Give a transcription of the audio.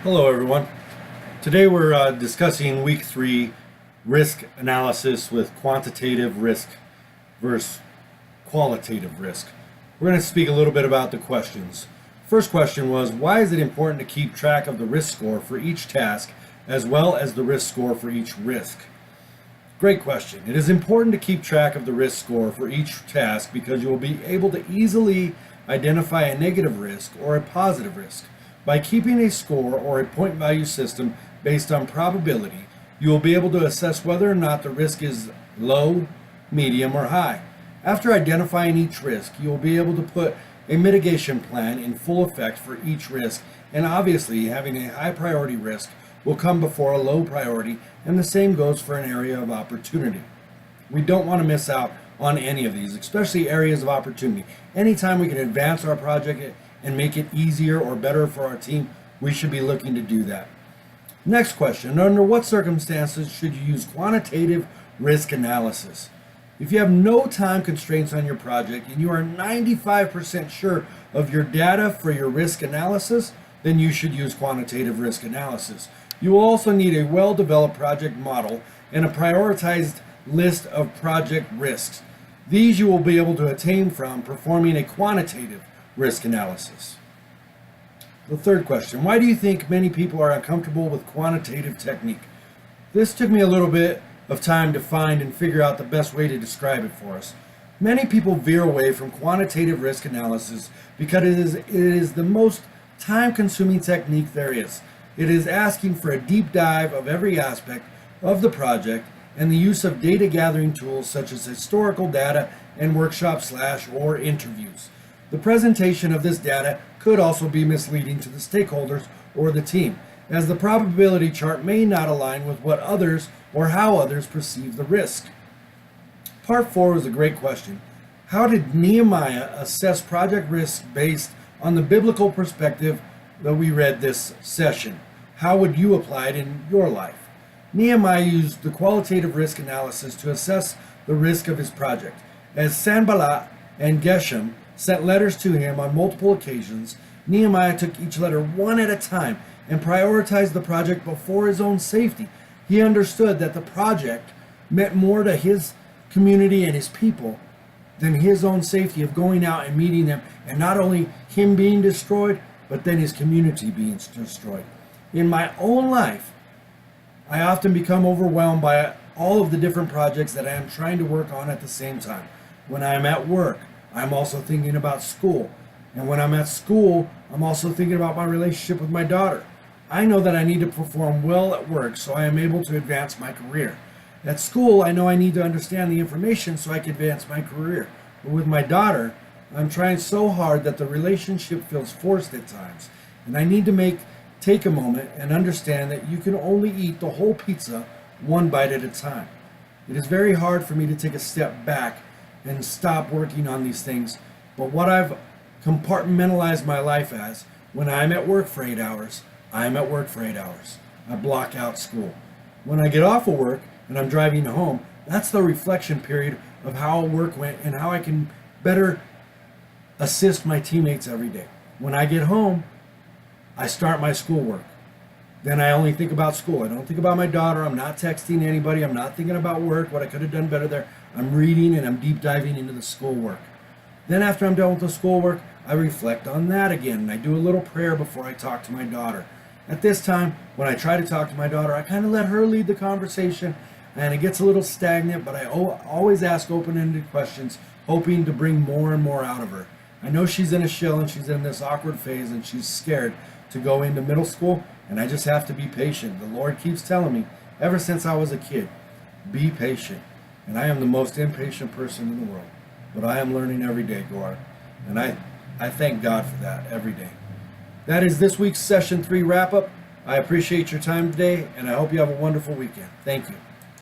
Hello, everyone. Today we're discussing week 3 risk analysis with quantitative risk versus qualitative risk. We're going to speak a little bit about the questions. First question was, why is it important to keep track of the risk score for each task as well as the risk score for each risk? Great question. It is important to keep track of the risk score for each task because you will be able to easily identify a negative risk or a positive risk. By keeping a score or a point value system based on probability, you will be able to assess whether or not the risk is low, medium, or high. After identifying each risk, you will be able to put a mitigation plan in full effect for each risk, and obviously having a high priority risk will come before a low priority, and the same goes for an area of opportunity. We don't want to miss out on any of these, especially areas of opportunity. Anytime we can advance our project and make it easier or better for our team, we should be looking to do that. Next question, under what circumstances should you use quantitative risk analysis? If you have no time constraints on your project and you are 95% sure of your data for your risk analysis, then you should use quantitative risk analysis. You will also need a well-developed project model and a prioritized list of project risks. These you will be able to attain from performing a quantitative risk analysis. The third question, why do you think many people are uncomfortable with quantitative technique? This took me a little bit of time to find and figure out the best way to describe it for us. Many people veer away from quantitative risk analysis because it is the most time-consuming technique there is. It is asking for a deep dive of every aspect of the project and the use of data gathering tools such as historical data and workshops or interviews. The presentation of this data could also be misleading to the stakeholders or the team, as the probability chart may not align with what others or how others perceive the risk. Part 4 was a great question. How did Nehemiah assess project risk based on the biblical perspective that we read this session? How would you apply it in your life? Nehemiah used the qualitative risk analysis to assess the risk of his project. As Sanballat and Geshem sent letters to him on multiple occasions, Nehemiah took each letter one at a time and prioritized the project before his own safety. He understood that the project meant more to his community and his people than his own safety of going out and meeting them, and not only him being destroyed, but then his community being destroyed. In my own life, I often become overwhelmed by all of the different projects that I am trying to work on at the same time. When I am at work, I'm also thinking about school. And when I'm at school, I'm also thinking about my relationship with my daughter. I know that I need to perform well at work so I am able to advance my career. At school, I know I need to understand the information so I can advance my career. But with my daughter, I'm trying so hard that the relationship feels forced at times. And I need to take a moment and understand that you can only eat the whole pizza one bite at a time. It is very hard for me to take a step back and stop working on these things. But what I've compartmentalized my life as, when I'm at work for 8 hours, I'm at work for 8 hours. I block out school. When I get off of work and I'm driving home, that's the reflection period of how work went and how I can better assist my teammates every day. When I get home, I start my schoolwork. Then I only think about school. I don't think about my daughter. I'm not texting anybody. I'm not thinking about work, what I could have done better there. I'm reading and I'm deep diving into the schoolwork. Then after I'm done with the schoolwork, I reflect on that again, and I do a little prayer before I talk to my daughter. At this time, when I try to talk to my daughter, I kind of let her lead the conversation, and it gets a little stagnant, but I always ask open-ended questions, hoping to bring more and more out of her. I know she's in a shell and she's in this awkward phase and she's scared to go into middle school, and I just have to be patient. The Lord keeps telling me, ever since I was a kid, be patient. And I am the most impatient person in the world. But I am learning every day, Gord. And I thank God for that every day. That is this week's Session 3 wrap-up. I appreciate your time today, and I hope you have a wonderful weekend. Thank you.